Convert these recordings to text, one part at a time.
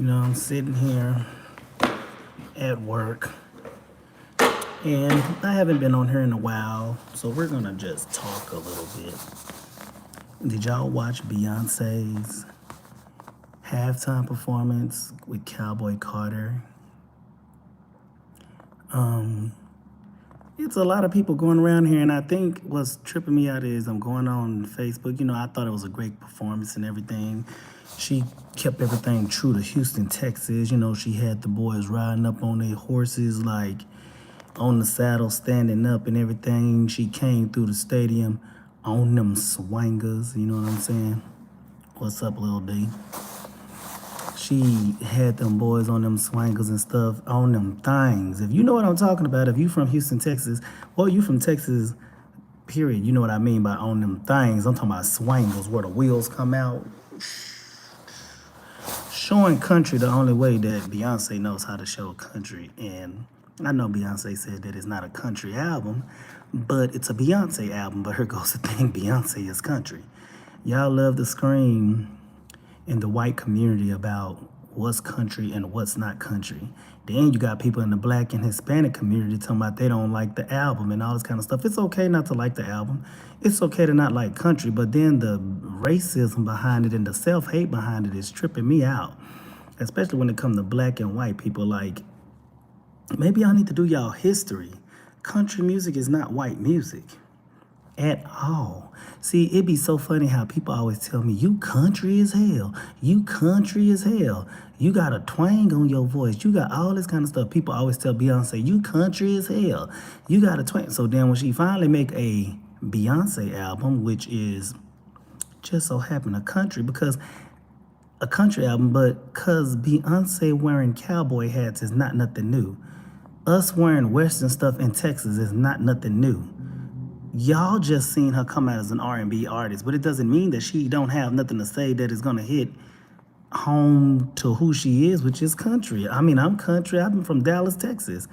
I'm sitting here at work and I haven't been on here in a while, so we're gonna just talk a little bit. Did y'all watch Beyonce's halftime performance with Cowboy Carter? It's a lot of people going around here, and I think what's tripping me out is I'm going on Facebook. I thought it was a great performance and everything. She kept everything true to Houston, Texas. She had the boys riding up on their horses, like on the saddle, standing up and everything. She came through the stadium on them swangers, you know what I'm saying? What's up, Lil D? She had them boys on them swangers and stuff, on them things. If you know what I'm talking about, if you from Houston, Texas, or you from Texas, period, you know what I mean by on them things. I'm talking about swangers where the wheels come out. Showing country the only way that Beyonce knows how to show country. And I know Beyonce said that it's not a country album, but it's a Beyonce album. But here goes the thing, Beyonce is country. Y'all love to scream in the white community about what's country and what's not country. Then you got people in the black and Hispanic community talking about they don't like the album and all this kind of stuff. It's okay not to like the album. It's okay to not like country, but then the racism behind it and the self-hate behind it is tripping me out, especially when it comes to black and white people. Like, maybe y'all need to do y'all history. Country music is not white music at all. See, it be so funny how people always tell me, you country as hell. You country as hell. You got a twang on your voice. You got all this kind of stuff. People always tell Beyonce, you country as hell. You got a twang. So then when she finally make a Beyonce album, which is just so happen a country album, but because Beyonce wearing cowboy hats is not nothing new. Us wearing Western stuff in Texas is not nothing new. Y'all just seen her come out as an R&B artist, but it doesn't mean that she don't have nothing to say that is gonna hit home to who she is, which is country. I mean, I'm country. I've been from Dallas, Texas.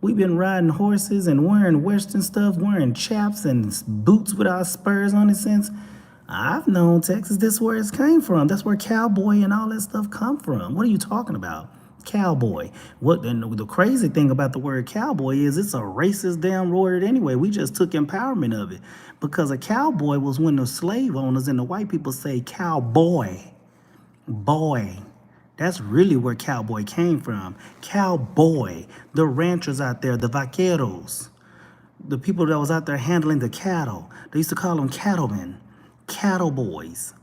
We've been riding horses and wearing Western stuff, wearing chaps and boots with our spurs on it since I've known Texas. This is where it came from. That's where cowboy and all that stuff come from. What are you talking about? Cowboy. What? And the crazy thing about the word cowboy is it's a racist damn word anyway. We just took empowerment of it because a cowboy was when the slave owners and the white people say cowboy, boy. That's really where cowboy came from. Cowboy, the ranchers out there, the vaqueros, the people that was out there handling the cattle. They used to call them cattlemen, cattle boys.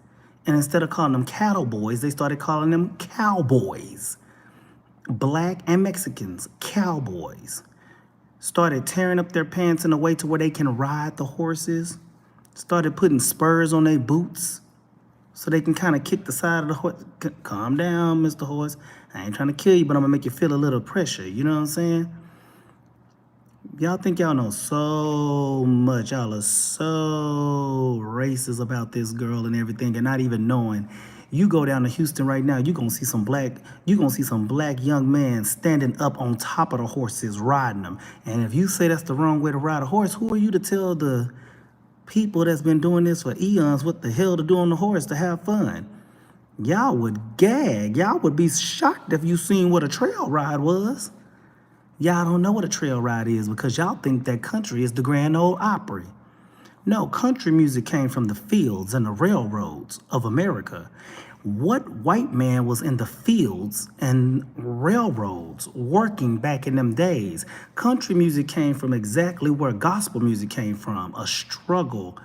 And instead of calling them cattle boys, they started calling them cowboys. Black and Mexicans, cowboys, started tearing up their pants in a way to where they can ride the horses, started putting spurs on their boots so they can kind of kick the side of the horse. Calm down, Mr. Horse. I ain't trying to kill you, but I'm going to make you feel a little pressure. You know what I'm saying? Y'all think y'all know so much. Y'all are so racist about this girl and everything and not even knowing. You go down to Houston right now, you're gonna see some black young men standing up on top of the horses, riding them. And if you say that's the wrong way to ride a horse, who are you to tell the people that's been doing this for eons what the hell to do on the horse to have fun? Y'all would gag. Y'all would be shocked if you seen what a trail ride was. Y'all don't know what a trail ride is because y'all think that country is the Grand Ole Opry. No, country music came from the fields and the railroads of America. What white man was in the fields and railroads working back in them days? Country music came from exactly where gospel music came from, a struggle.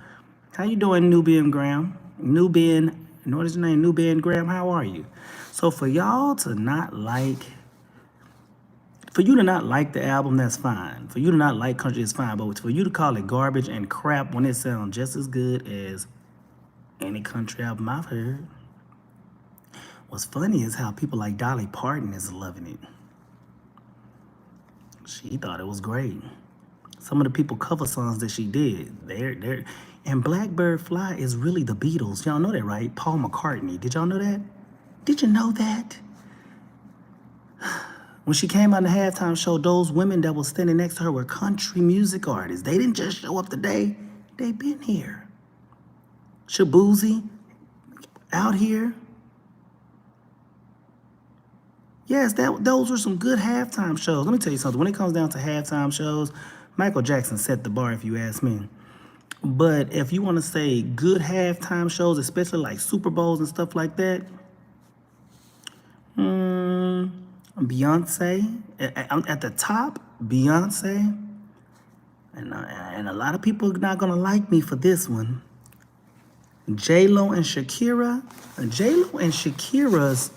How you doing, Nubian Graham? What is your name? Nubian Graham, how are you? So for y'all to not like, for you to not like the album, that's fine. For you to not like country, is fine. But for you to call it garbage and crap when it sounds just as good as any country album I've heard. What's funny is how people like Dolly Parton is loving it. She thought it was great. Some of the people cover songs that she did, they're and Blackbird Fly is really the Beatles. Y'all know that, right? Paul McCartney. Did y'all know that? Did you know that? When she came on the halftime show, those women that were standing next to her were country music artists. They didn't just show up today. They've been here. Shabuzi, out here. Yes, those were some good halftime shows. Let me tell you something. When it comes down to halftime shows, Michael Jackson set the bar, if you ask me. But if you want to say good halftime shows, especially like Super Bowls and stuff like that, Beyonce at the top. Beyonce, and a lot of people are not gonna like me for this one. J-Lo and Shakira. J-Lo and Shakira's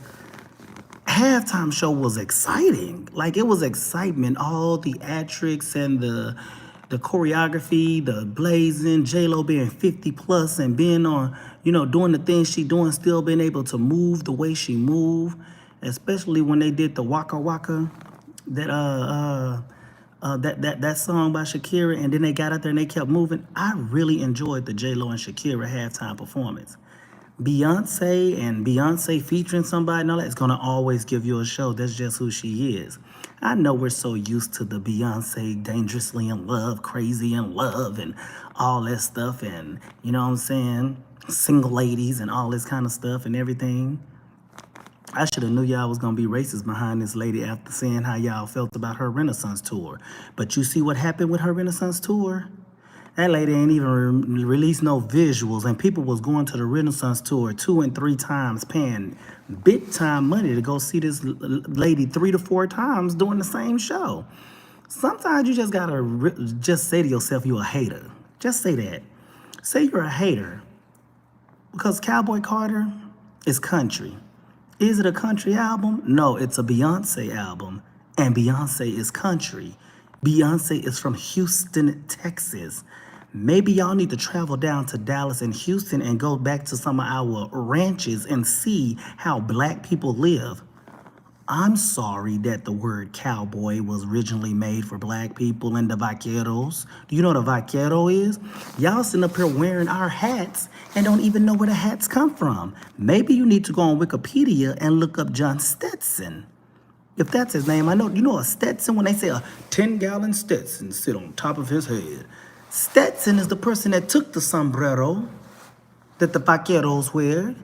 halftime show was exciting. Like, it was excitement. All the theatrics and the choreography, the blazing, J-Lo being 50 plus and being on, doing the things she doing, still being able to move the way she moved, especially when they did the Waka Waka, that song by Shakira, and then they got out there and they kept moving. I really enjoyed the J-Lo and Shakira halftime performance. Beyonce featuring somebody and all that is gonna always give you a show. That's just who she is. I know we're so used to the Beyonce dangerously in love, crazy in love, and all that stuff, and you know what I'm saying, single ladies and all this kind of stuff and everything. I should have knew y'all was gonna be racist behind this lady after seeing how y'all felt about her Renaissance tour. But you see what happened with her Renaissance tour? That lady ain't even released no visuals, and people was going to the Renaissance tour 2 and 3 times, paying big time money to go see this lady 3 to 4 times doing the same show. Sometimes you just gotta just say to yourself you're a hater. Just say that. Say you're a hater. Because Cowboy Carter is country. Is it a country album? No, it's a Beyonce album. And Beyonce is country. Beyonce is from Houston, Texas. Maybe y'all need to travel down to Dallas and Houston and go back to some of our ranches and see how black people live. I'm sorry that the word cowboy was originally made for black people and the vaqueros. Do you know what a vaquero is? Y'all sitting up here wearing our hats and don't even know where the hats come from. Maybe you need to go on Wikipedia and look up John Stetson. If that's his name, I know, you know a Stetson, when they say a 10-gallon Stetson sit on top of his head. Stetson is the person that took the sombrero that the vaqueros wear,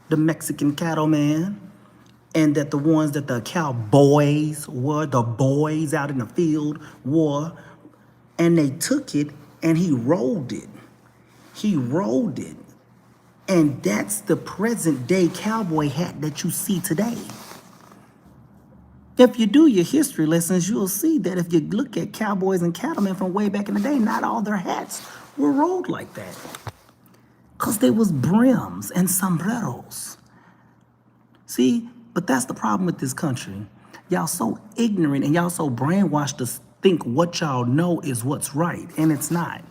the Mexican cattleman, and that the ones that the cowboys wore, the boys out in the field wore, and they took it and he rolled it. He rolled it. And that's the present day cowboy hat that you see today. If you do your history lessons, you'll see that if you look at cowboys and cattlemen from way back in the day, not all their hats were rolled like that. Because there was brims and sombreros. See, but that's the problem with this country. Y'all so ignorant and y'all so brainwashed to think what y'all know is what's right, and it's not.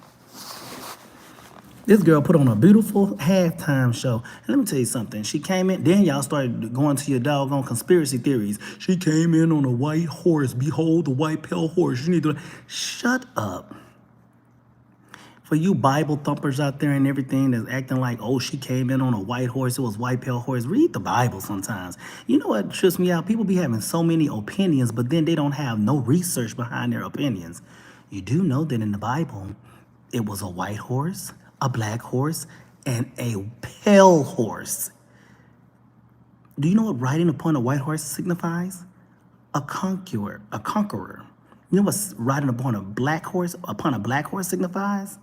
This girl put on a beautiful halftime show. And let me tell you something. She came in, then y'all started going to your doggone conspiracy theories. She came in on a white horse. Behold, the white pale horse. You need to shut up. For you Bible thumpers out there and everything that's acting like, oh, she came in on a white horse, it was white pale horse. Read the Bible sometimes. You know what trips me out? People be having so many opinions, but then they don't have no research behind their opinions. You do know that in the Bible, it was a white horse, a black horse, and a pale horse. Do you know what riding upon a white horse signifies? A conqueror, a conqueror. You know what riding upon a black horse signifies?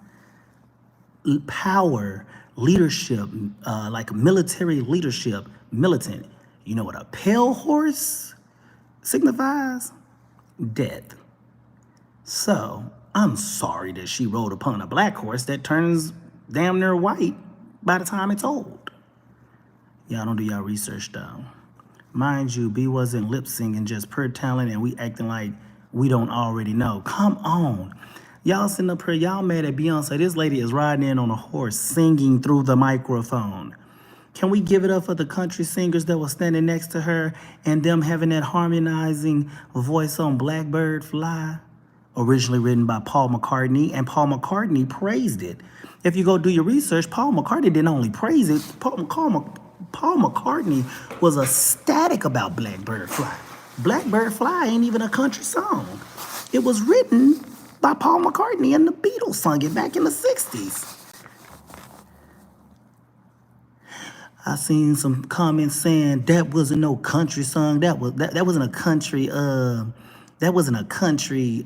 Power, leadership, like military leadership, militant. You know what a pale horse signifies? Death. So, I'm sorry that she rode upon a black horse that turns damn near white by the time it's old. Y'all don't do y'all research though. Mind you, B wasn't lip singing, just pure talent, and we acting like we don't already know. Come on. Y'all sitting up here, y'all mad at Beyonce. This lady is riding in on a horse, singing through the microphone. Can we give it up for the country singers that were standing next to her and them having that harmonizing voice on Blackbird Fly? Originally written by Paul McCartney, and Paul McCartney praised it. If you go do your research, Paul McCartney didn't only praise it, Paul McCartney was ecstatic about Blackbird Fly. Blackbird Fly ain't even a country song. It was written by Paul McCartney, and the Beatles sung it back in the 60s. I seen some comments saying that wasn't no country song. That wasn't a country. That wasn't a country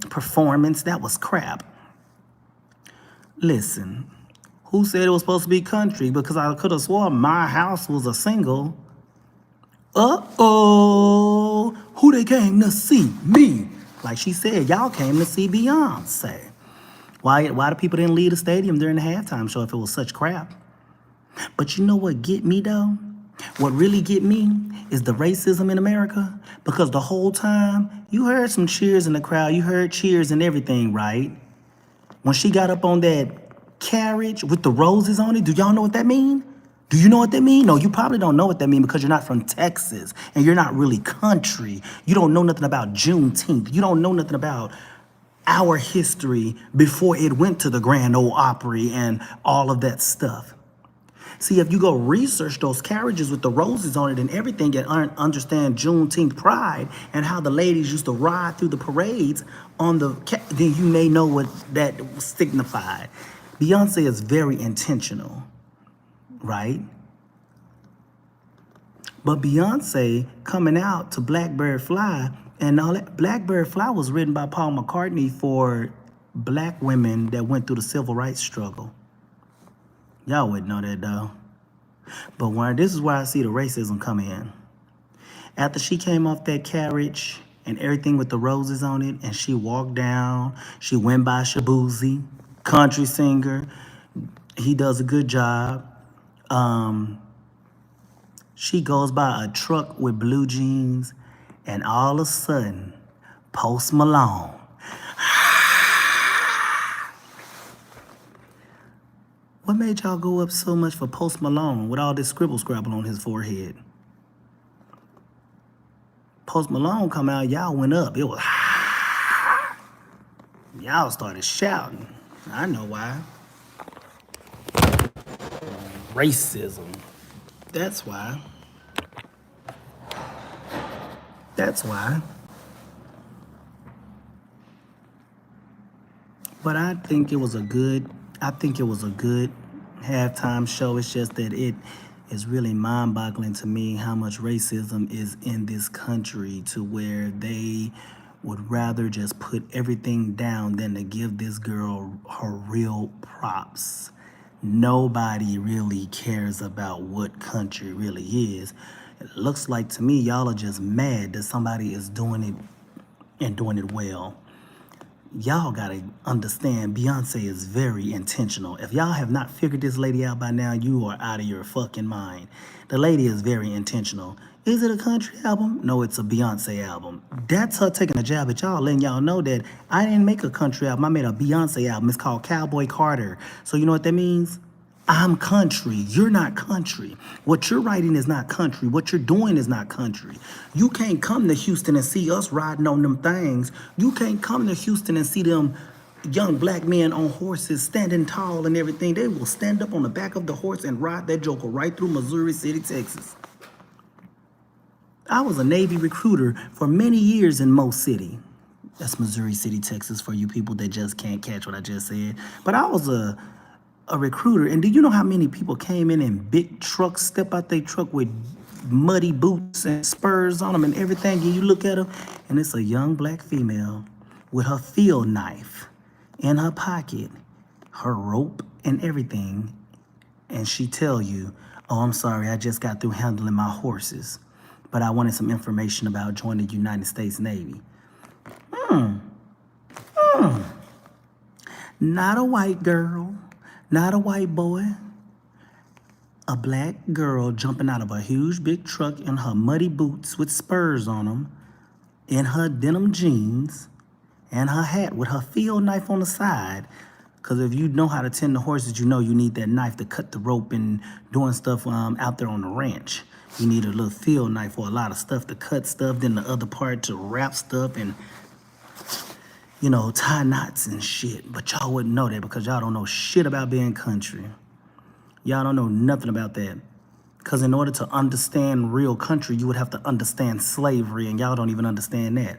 performance. That was crap. Listen, who said it was supposed to be country? Because I could have sworn My House was a single. Uh-oh, who they came to see? Me. Like she said, y'all came to see Beyonce. Why the people didn't leave the stadium during the halftime show if it was such crap? But you know what get me though? What really get me is the racism in America. Because the whole time, you heard some cheers in the crowd. You heard cheers and everything, right? When she got up on that carriage with the roses on it, do y'all know what that mean? Do you know what that mean? No, you probably don't know what that mean because you're not from Texas and you're not really country. You don't know nothing about Juneteenth. You don't know nothing about our history before it went to the Grand Ole Opry and all of that stuff. See, if you go research those carriages with the roses on it and everything and understand Juneteenth pride and how the ladies used to ride through the parades on then you may know what that signified. Beyonce is very intentional, right? But Beyonce coming out to Blackbird Fly and all that, Blackbird Fly was written by Paul McCartney for black women that went through the civil rights struggle. Y'all wouldn't know that though. But this is where I see the racism come in. After she came off that carriage and everything with the roses on it, and she walked down, she went by Shabuzi, country singer. He does a good job. She goes by a truck with blue jeans, and all of a sudden, Post Malone. What made y'all go up so much for Post Malone with all this scribble-scrabble on his forehead? Post Malone come out, y'all went up. It was y'all started shouting. I know why. Racism. That's why. That's why. But I think it was a good halftime show. It's just that it is really mind-boggling to me how much racism is in this country to where they would rather just put everything down than to give this girl her real props. Nobody really cares about what country really is. It looks like to me y'all are just mad that somebody is doing it and doing it well. Y'all gotta understand Beyonce is very intentional. If y'all have not figured this lady out by now, you are out of your fucking mind. The lady is very intentional. Is it a country album? No, it's a Beyonce album. That's her taking a jab at y'all, letting y'all know that I didn't make a country album. I made a Beyonce album. It's called Cowboy Carter. So you know what that means? I'm country. You're not country. What you're writing is not country. What you're doing is not country. You can't come to Houston and see us riding on them things. You can't come to Houston and see them young black men on horses standing tall and everything. They will stand up on the back of the horse and ride that joker right through Missouri City, Texas. I was a Navy recruiter for many years in Mo City. That's Missouri City, Texas, for you people that just can't catch what I just said. But I was a recruiter, and do you know how many people came in big trucks, step out their truck with muddy boots and spurs on them and everything, and you look at them, and it's a young black female with her field knife in her pocket, her rope and everything, and she tell you, oh, I'm sorry, I just got through handling my horses, but I wanted some information about joining the United States Navy. Not a white girl. Not a white boy, a black girl jumping out of a huge big truck in her muddy boots with spurs on them, in her denim jeans, and her hat with her field knife on the side. Because if you know how to tend the horses, you know you need that knife to cut the rope and doing stuff out there on the ranch. You need a little field knife for a lot of stuff to cut stuff, then the other part to wrap stuff and tie knots and shit. But y'all wouldn't know that because y'all don't know shit about being country. Y'all don't know nothing about that. Because in order to understand real country, you would have to understand slavery, and y'all don't even understand that.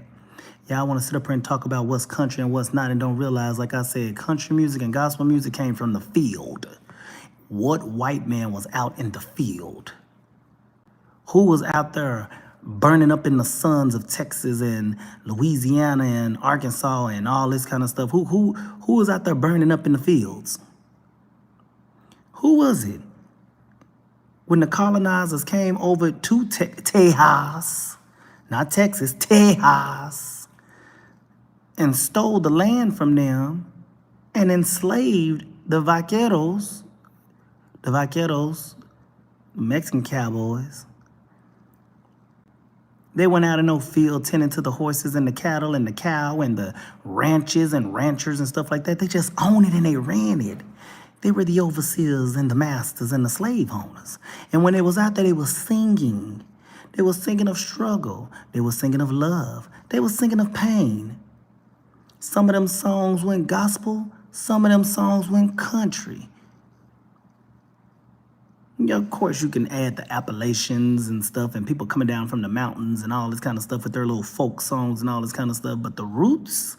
Y'all want to sit up here and talk about what's country and what's not and don't realize, like I said, country music and gospel music came from the field. What white man was out in the field? Who was out there burning up in the suns of Texas and Louisiana and Arkansas and all this kind of stuff? Who was out there burning up in the fields? Who was it? When the colonizers came over to Tejas, not Texas, Tejas, and stole the land from them and enslaved the vaqueros, Mexican cowboys. They went out in no field tending to the horses and the cattle and the cow and the ranches and ranchers and stuff like that. They just owned it and they ran it. They were the overseers and the masters and the slave owners. And when they was out there, they was singing. They was singing of struggle. They was singing of love. They was singing of pain. Some of them songs went gospel. Some of them songs went country. Yeah, of course, you can add the Appalachians and stuff and people coming down from the mountains and all this kind of stuff with their little folk songs and all this kind of stuff. But the roots,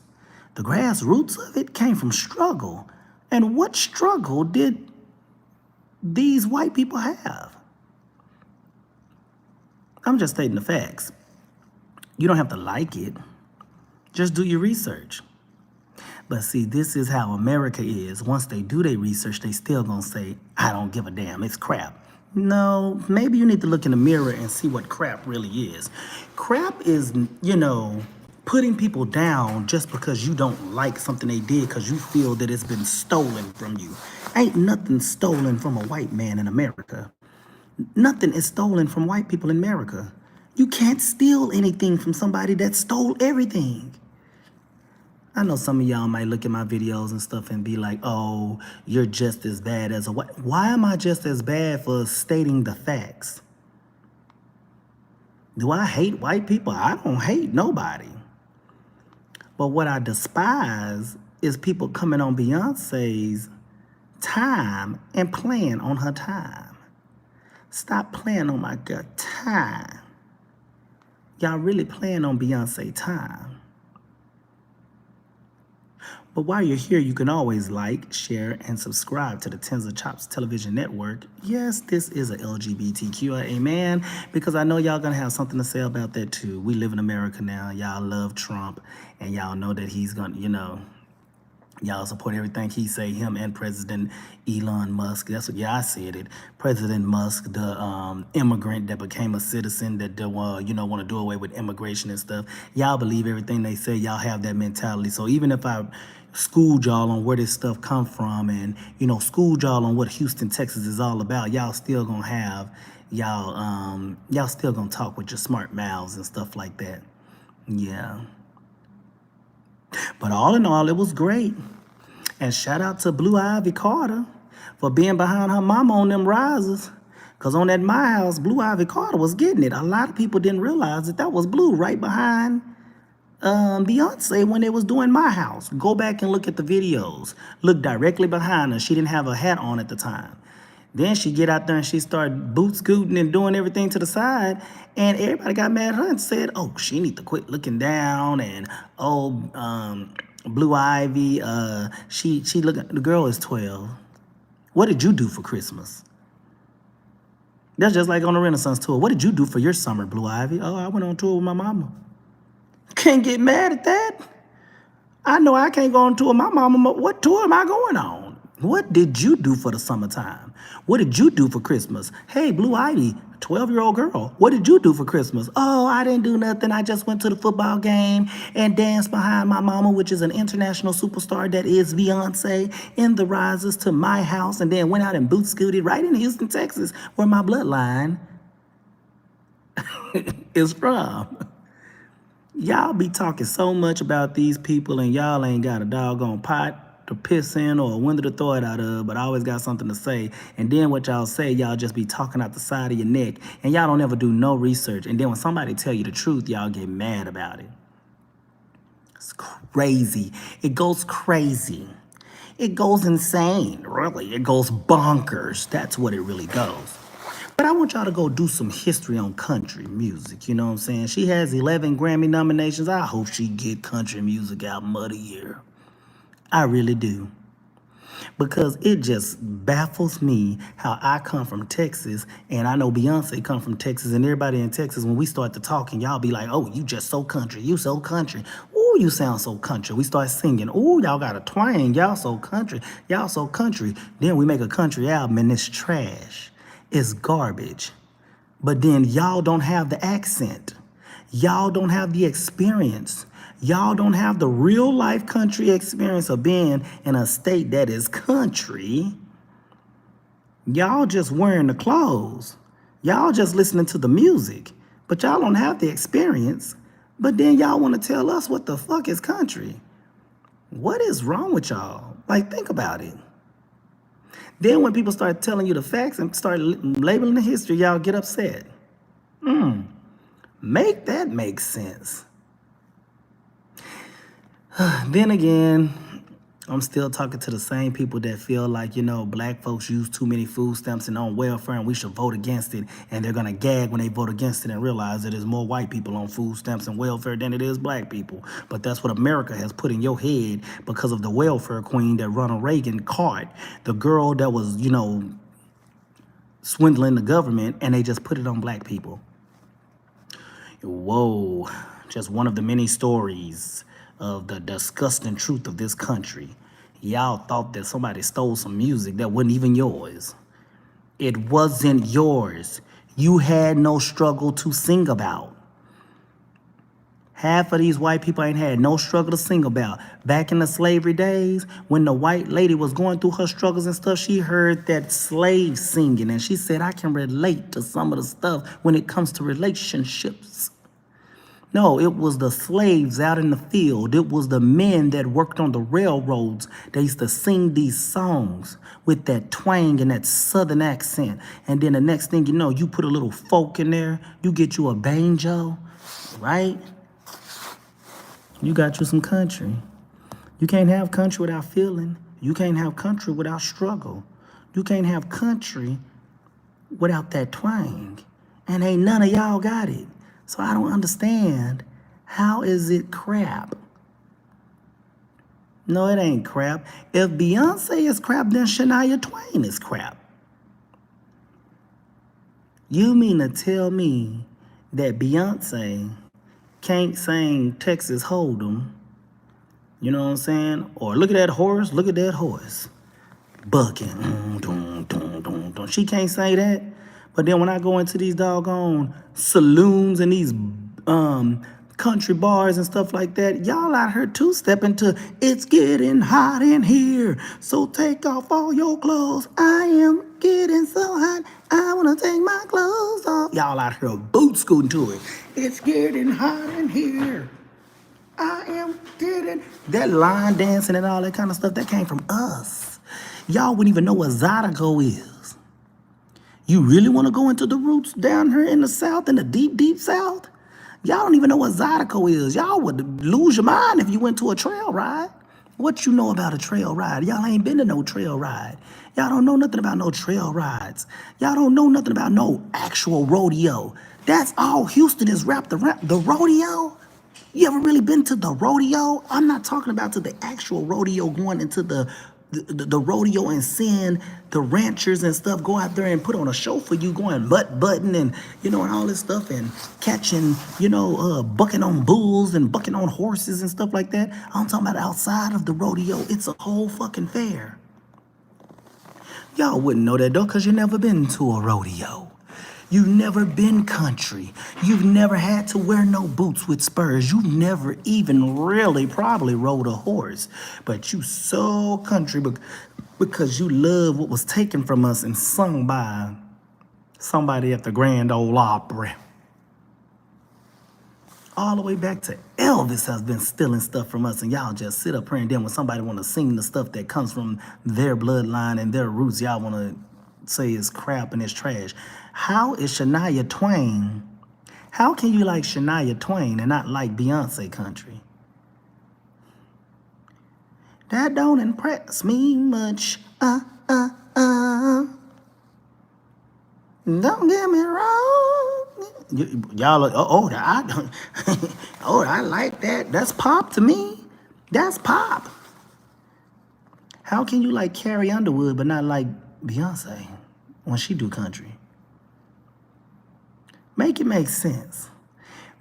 the grassroots of it came from struggle. And what struggle did these white people have? I'm just stating the facts. You don't have to like it. Just do your research. But see, this is how America is. Once they do their research, they still gonna say, I don't give a damn, it's crap. No, maybe you need to look in the mirror and see what crap really is. Crap is, putting people down just because you don't like something they did because you feel that it's been stolen from you. Ain't nothing stolen from a white man in America. Nothing is stolen from white people in America. You can't steal anything from somebody that stole everything. I know some of y'all might look at my videos and stuff and be like, oh, you're just as bad as a white. Why am I just as bad for stating the facts? Do I hate white people? I don't hate nobody. But what I despise is people coming on Beyonce's time and playing on her time. Stop playing on my good time. Y'all really playing on Beyonce time. But while you're here, you can always like, share, and subscribe to the Tens of Chops television network. Yes, this is a LGBTQIA man, because I know y'all gonna have something to say about that too. We live in America now. Y'all love Trump, and y'all know that he's gonna, y'all support everything he say, him and President Elon Musk. That's what, I said it. President Musk, the immigrant that became a citizen that, want to do away with immigration and stuff. Y'all believe everything they say. Y'all have that mentality. So even if I schooled y'all on where this stuff come from and, schooled y'all on what Houston, Texas is all about, y'all still gonna have, y'all still gonna talk with your smart mouths and stuff like that. Yeah. But all in all, it was great. And shout out to Blue Ivy Carter for being behind her mama on them risers. Because on that My House, Blue Ivy Carter was getting it. A lot of people didn't realize that was Blue right behind Beyonce when they was doing My House. Go back and look at the videos. Look directly behind her. She didn't have a hat on at the time. Then she get out there and she started boot scooting and doing everything to the side. And everybody got mad at her and said, oh, she need to quit looking down. And, Blue Ivy, the girl is 12. What did you do for Christmas? That's just like on the Renaissance tour. What did you do for your summer, Blue Ivy? Oh, I went on tour with my mama. Can't get mad at that. I know I can't go on tour with my mama. What tour am I going on? What did you do for the summertime? What did you do for Christmas? Hey, Blue Ivy, 12-year-old girl, what did you do for Christmas? Oh, I didn't do nothing. I just went to the football game and danced behind my mama, which is an international superstar that is Beyonce, in the rises to My House, and then went out and boot scooted right in Houston, Texas, where my bloodline is from. Y'all be talking so much about these people and y'all ain't got a doggone pot to piss in or a window to throw it out of, but I always got something to say. And then what y'all say, y'all just be talking out the side of your neck and y'all don't ever do no research. And then when somebody tell you the truth, y'all get mad about it. It's crazy. It goes crazy. It goes insane, really. It goes bonkers. That's what it really goes. But I want y'all to go do some history on country music, you know what I'm saying? She has 11 Grammy nominations. I hope she get country music album of the year. I really do. because it just baffles me how I come from Texas and I know Beyonce come from Texas and everybody in Texas, when we start to talk and y'all be like, oh, you just so country, you so country. Ooh, you sound so country. We start singing, ooh, y'all got a twang, y'all so country, y'all so country. Then we make a country album and it's trash. It's garbage. But then y'all don't have the accent. Y'all don't have the experience. Y'all don't have the real life country experience of being in a state that is country. Y'all just wearing the clothes. Y'all just listening to the music. But y'all don't have the experience. But then y'all want to tell us what the fuck is country. What is wrong with y'all? Like, think about it. Then when people start telling you the facts and start labeling the history, y'all get upset. Make that make sense. Then again, I'm still talking to the same people that feel like, black folks use too many food stamps and on welfare and we should vote against it. And they're going to gag when they vote against it and realize that there's more white people on food stamps and welfare than it is black people. But that's what America has put in your head because of the welfare queen that Ronald Reagan caught, the girl that was, swindling the government, and they just put it on black people. Whoa, just one of the many stories of the disgusting truth of this country. Y'all thought that somebody stole some music that wasn't even yours. It wasn't yours. You had no struggle to sing about. Half of these white people ain't had no struggle to sing about. Back in the slavery days, when the white lady was going through her struggles and stuff, she heard that slave singing, and she said, I can relate to some of the stuff when it comes to relationships. No, it was the slaves out in the field. It was the men that worked on the railroads. They used to sing these songs with that twang and that southern accent. And then the next thing you know, you put a little folk in there. You get you a banjo, right? You got you some country. You can't have country without feeling. You can't have country without struggle. You can't have country without that twang. And ain't none of y'all got it. So I don't understand. How is it crap? No, it ain't crap. If Beyonce is crap, then Shania Twain is crap. You mean to tell me that Beyonce can't sing Texas Hold'em? You know what I'm saying? Or look at that horse, bucking. She can't say that. But then when I go into these doggone saloons and these country bars and stuff like that, y'all out here two-stepping to it's getting hot in here, so take off all your clothes. I am getting so hot, I want to take my clothes off. Y'all out here boot scooting to it. It's getting hot in here. I am getting... That line dancing and all that kind of stuff, that came from us. Y'all wouldn't even know what Zydeco is. You really want to go into the roots down here in the South, in the deep, deep South? Y'all don't even know what Zydeco is. Y'all would lose your mind if you went to a trail ride. What you know about a trail ride? Y'all ain't been to no trail ride. Y'all don't know nothing about no trail rides. Y'all don't know nothing about no actual rodeo. That's all Houston is wrapped around. The rodeo? You ever really been to the rodeo? I'm not talking about to the actual rodeo, going into the rodeo and seeing the ranchers and stuff go out there and put on a show for you, going butt-butting and, and all this stuff, and catching, bucking on bulls and bucking on horses and stuff like that. I'm talking about outside of the rodeo. It's a whole fucking fair. Y'all wouldn't know that though, because you never been to a rodeo. You've never been country. You've never had to wear no boots with spurs. You've never even really probably rode a horse. But you so country because you love what was taken from us and sung by somebody at the Grand Ole Opry. All the way back to Elvis has been stealing stuff from us, and y'all just sit up here, and then when somebody want to sing the stuff that comes from their bloodline and their roots, y'all want to say it's crap and it's trash. How is Shania Twain? How can you like Shania Twain and not like Beyonce country? That don't impress me much. Don't get me wrong. Y'all are, I like that. That's pop to me. That's pop. How can you like Carrie Underwood but not like Beyonce when she do country? Make it make sense.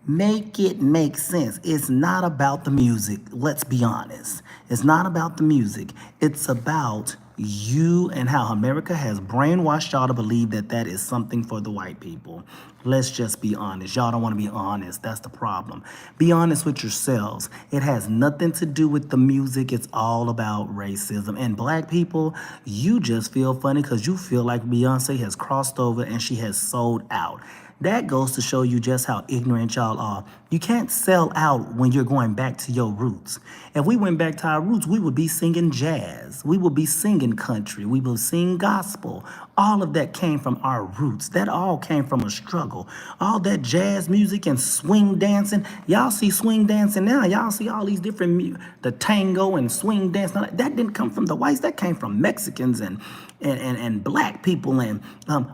Make it make sense. It's not about the music. Let's be honest. It's not about the music. It's about you and how America has brainwashed y'all to believe that that is something for the white people. Let's just be honest. Y'all don't want to be honest. That's the problem. Be honest with yourselves. It has nothing to do with the music. It's all about racism. And black people, you just feel funny because you feel like Beyonce has crossed over and she has sold out. That goes to show you just how ignorant y'all are. You can't sell out when you're going back to your roots. If we went back to our roots, we would be singing jazz. We would be singing country. We would sing gospel. All of that came from our roots. That all came from a struggle. All that jazz music and swing dancing. Y'all see swing dancing now. Y'all see all these different, the tango and swing dance. That didn't come from the whites. That came from Mexicans and black people and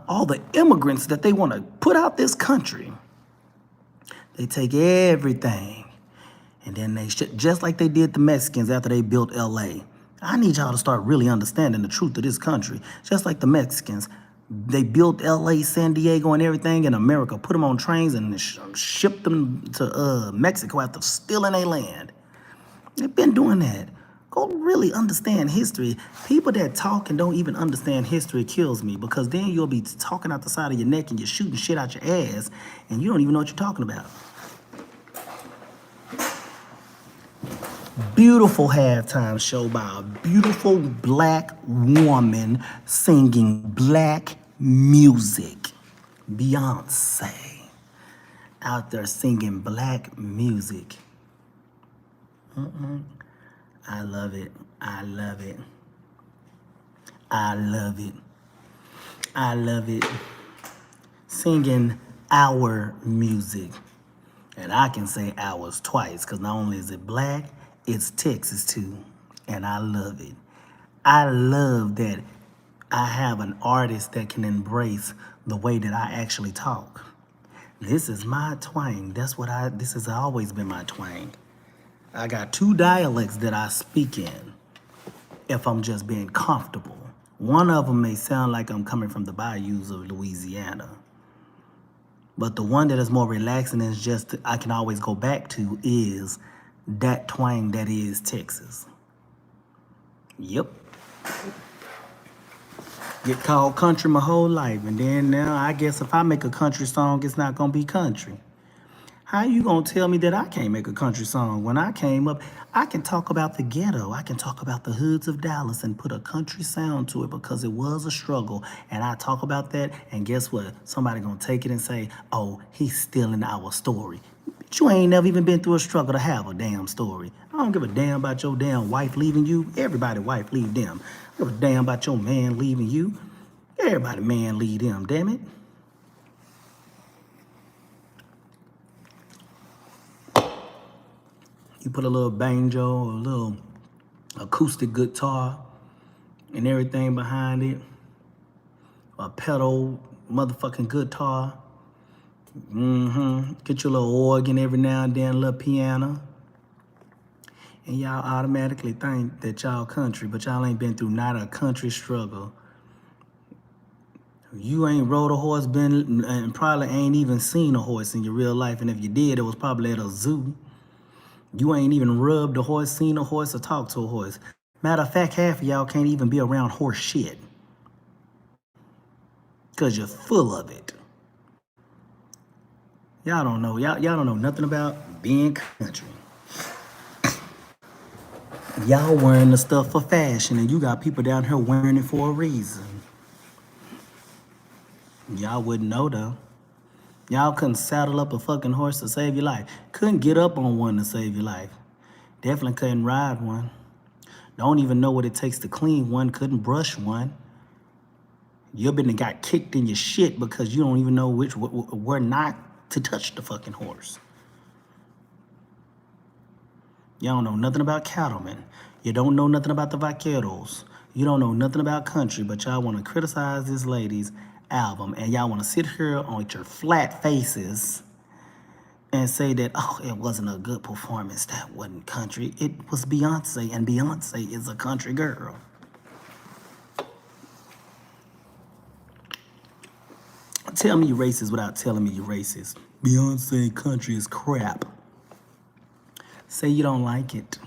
all the immigrants that they want to put out this country. They take everything and then they just like they did the Mexicans after they built LA. I need y'all to start really understanding the truth of this country. Just like the Mexicans, they built LA, San Diego, and everything in America, put them on trains and shipped them to Mexico after stealing their land. They've been doing that. Go really understand history. People that talk and don't even understand history kills me, because then you'll be talking out the side of your neck and you're shooting shit out your ass and you don't even know what you're talking about. Beautiful halftime show by a beautiful black woman singing black music. Beyonce out there singing black music. I love it. I love it. I love it. I love it. Singing our music. And I can say ours twice, because not only is it black, it's Texas too. And I love it. I love that I have an artist that can embrace the way that I actually talk. This is my twang. This has always been my twang. I got two dialects that I speak in if I'm just being comfortable. One of them may sound like I'm coming from the bayous of Louisiana. But the one that is more relaxing and just I can always go back to is that twang that is Texas. Yep. Get called country my whole life, and then now I guess if I make a country song, it's not gonna be country. How you gonna tell me that I can't make a country song? When I came up, I can talk about the ghetto. I can talk about the hoods of Dallas and put a country sound to it because it was a struggle. And I talk about that, and guess what? Somebody gonna take it and say, oh, he's stealing our story. But you ain't never even been through a struggle to have a damn story. I don't give a damn about your damn wife leaving you. Everybody wife leave them. I don't give a damn about your man leaving you. Everybody man leave them, damn it. You put a little banjo, a little acoustic guitar and everything behind it, a pedal motherfucking guitar. Get your little organ every now and then, a little piano. And y'all automatically think that y'all country, but y'all ain't been through not a country struggle. You ain't rode a horse, and probably ain't even seen a horse in your real life. And if you did, it was probably at a zoo. You ain't even rubbed a horse, seen a horse, or talked to a horse. Matter of fact, half of y'all can't even be around horse shit, because you're full of it. Y'all don't know. Y'all don't know nothing about being country. Y'all wearing the stuff for fashion, and you got people down here wearing it for a reason. Y'all wouldn't know, though. Y'all couldn't saddle up a fucking horse to save your life. Couldn't get up on one to save your life. Definitely couldn't ride one. Don't even know what it takes to clean one. Couldn't brush one. You been got kicked in your shit because you don't even know where not to touch the fucking horse. Y'all don't know nothing about cattlemen. You don't know nothing about the vaqueros. You don't know nothing about country, but y'all want to criticize this lady's album, and y'all want to sit here on your flat faces and say that, oh, it wasn't a good performance. That wasn't country. It was Beyonce, and Beyonce is a country girl. Tell me you're racist without telling me you're racist. Beyonce country is crap. Say you don't like it.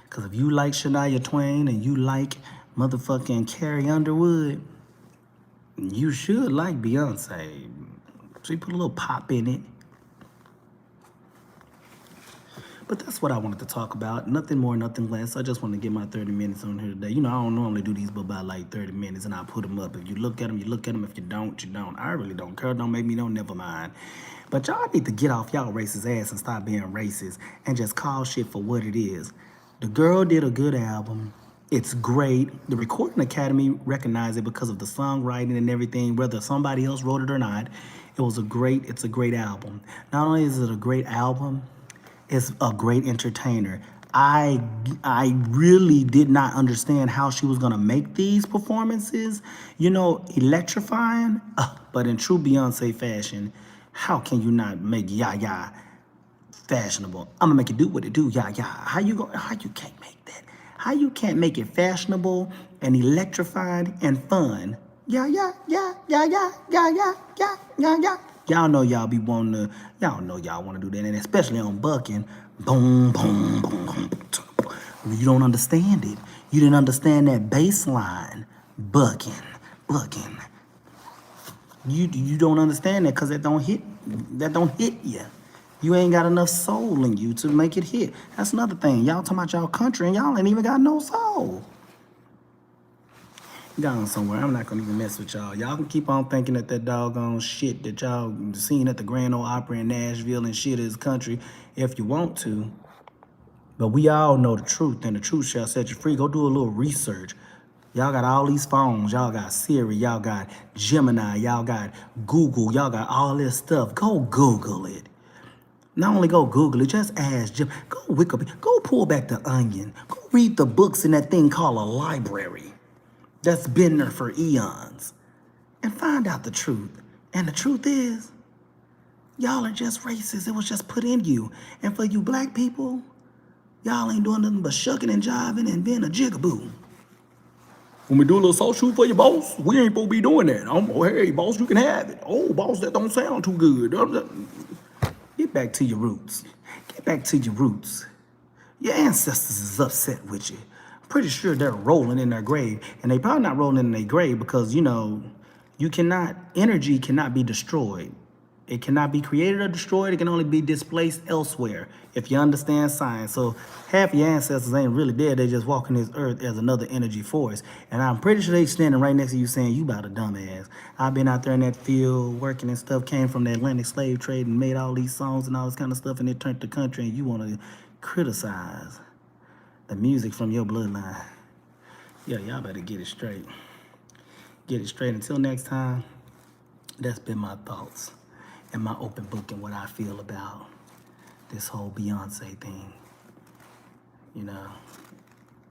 Because if you like Shania Twain and you like motherfucking Carrie Underwood, you should like Beyonce. She put a little pop in it. But that's what I wanted to talk about. Nothing more, nothing less. I just want to get my 30 minutes on here today. You know, I don't normally do these but about like 30 minutes and I put them up. If you look at them, you look at them. If you don't, you don't. I really don't care. Don't make me know, never mind. But y'all need to get off y'all racist ass and stop being racist and just call shit for what it is. The girl did a good album. It's great. The Recording Academy recognized it because of the songwriting and everything, whether somebody else wrote it or not. It's a great album. Not only is it a great album, it's a great entertainer. I really did not understand how she was gonna make these performances, you know, electrifying. But in true Beyonce fashion, how can you not make ya fashionable? I'm gonna make it do what it do, ya. How you can't make that? How you can't make it fashionable and electrifying and fun? Yeah. Y'all know y'all be wanting to, y'all know y'all want to do that, and especially on bucking. Boom, boom, boom, boom, boom. You don't understand it. You didn't understand that bass line. Bucking. You don't understand that because that don't hit you. You ain't got enough soul in you to make it hit. That's another thing. Y'all talking about y'all country and y'all ain't even got no soul. Gone somewhere. I'm not gonna even mess with y'all. Y'all can keep on thinking that doggone shit that y'all seen at the Grand Ole Opry in Nashville and shit is country if you want to. But we all know the truth, and the truth shall set you free. Go do a little research. Y'all got all these phones. Y'all got Siri. Y'all got Gemini. Y'all got Google. Y'all got all this stuff. Go Google it. Not only go Google it, just ask Jim. Go Wikipedia. Go pull back the onion. Go read the books in that thing called a library that's been there for eons and find out the truth. And the truth is, y'all are just racist. It was just put in you. And for you black people, y'all ain't doing nothing but shucking and jiving and being a jigaboo. When we do a little social for your boss, we ain't supposed to be doing that. Oh, hey, boss, you can have it. Oh, boss, that don't sound too good. Get back to your roots. Get back to your roots. Your ancestors is upset with you. I'm pretty sure they're rolling in their grave. And they probably not rolling in their grave because, you know, energy cannot be destroyed. It cannot be created or destroyed. It can only be displaced elsewhere, if you understand science. So half your ancestors ain't really dead. They just walking this earth as another energy force. And I'm pretty sure they standing right next to you saying, you about a dumbass. I've been out there in that field working and stuff, came from the Atlantic slave trade and made all these songs and all this kind of stuff, and it turned the country, and you want to criticize the music from your bloodline. Yeah, y'all better get it straight. Get it straight. Until next time, that's been my thoughts and my open book and what I feel about this whole Beyonce thing. You know,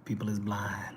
people is blind.